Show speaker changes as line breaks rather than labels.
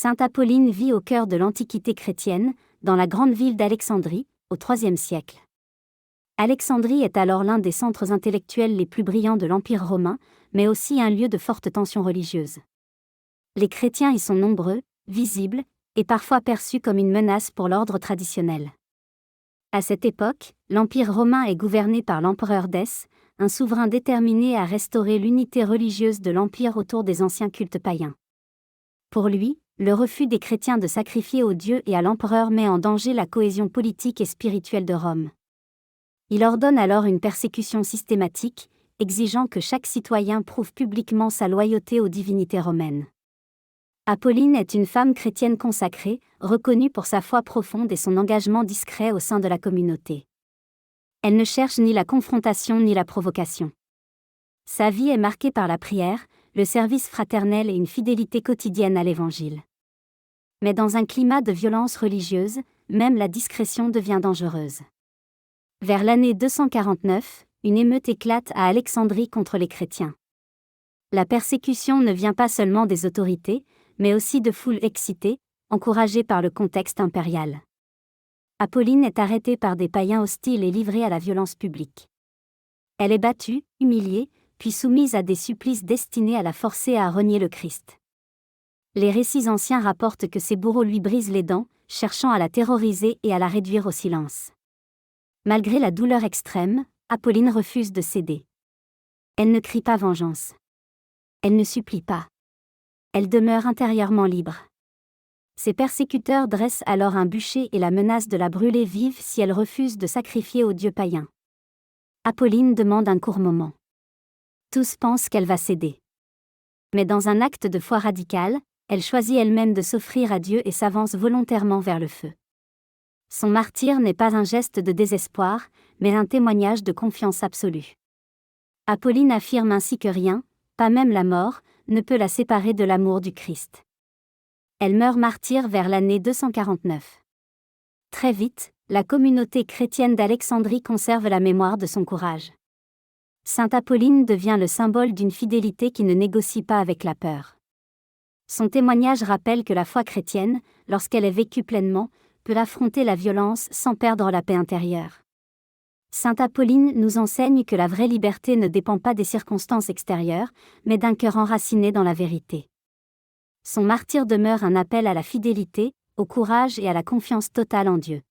Sainte Apolline vit au cœur de l'Antiquité chrétienne, dans la grande ville d'Alexandrie, au IIIe siècle. Alexandrie est alors l'un des centres intellectuels les plus brillants de l'Empire romain, mais aussi un lieu de forte tension religieuse. Les chrétiens y sont nombreux, visibles, et parfois perçus comme une menace pour l'ordre traditionnel. À cette époque, l'Empire romain est gouverné par l'empereur Dèce, un souverain déterminé à restaurer l'unité religieuse de l'Empire autour des anciens cultes païens. Pour lui, le refus des chrétiens de sacrifier aux dieux et à l'empereur met en danger la cohésion politique et spirituelle de Rome. Il ordonne alors une persécution systématique, exigeant que chaque citoyen prouve publiquement sa loyauté aux divinités romaines. Apolline est une femme chrétienne consacrée, reconnue pour sa foi profonde et son engagement discret au sein de la communauté. Elle ne cherche ni la confrontation ni la provocation. Sa vie est marquée par la prière, le service fraternel et une fidélité quotidienne à l'Évangile. Mais dans un climat de violence religieuse, même la discrétion devient dangereuse. Vers l'année 249, une émeute éclate à Alexandrie contre les chrétiens. La persécution ne vient pas seulement des autorités, mais aussi de foules excitées, encouragées par le contexte impérial. Apolline est arrêtée par des païens hostiles et livrée à la violence publique. Elle est battue, humiliée, puis soumise à des supplices destinés à la forcer à renier le Christ. Les récits anciens rapportent que ses bourreaux lui brisent les dents, cherchant à la terroriser et à la réduire au silence. Malgré la douleur extrême, Apolline refuse de céder. Elle ne crie pas vengeance. Elle ne supplie pas. Elle demeure intérieurement libre. Ses persécuteurs dressent alors un bûcher et la menacent de la brûler vive si elle refuse de sacrifier aux dieux païens. Apolline demande un court moment. Tous pensent qu'elle va céder. Mais dans un acte de foi radicale, elle choisit elle-même de s'offrir à Dieu et s'avance volontairement vers le feu. Son martyre n'est pas un geste de désespoir, mais un témoignage de confiance absolue. Apolline affirme ainsi que rien, pas même la mort, ne peut la séparer de l'amour du Christ. Elle meurt martyre vers l'année 249. Très vite, la communauté chrétienne d'Alexandrie conserve la mémoire de son courage. Sainte Apolline devient le symbole d'une fidélité qui ne négocie pas avec la peur. Son témoignage rappelle que la foi chrétienne, lorsqu'elle est vécue pleinement, peut affronter la violence sans perdre la paix intérieure. Sainte Apolline nous enseigne que la vraie liberté ne dépend pas des circonstances extérieures, mais d'un cœur enraciné dans la vérité. Son martyre demeure un appel à la fidélité, au courage et à la confiance totale en Dieu.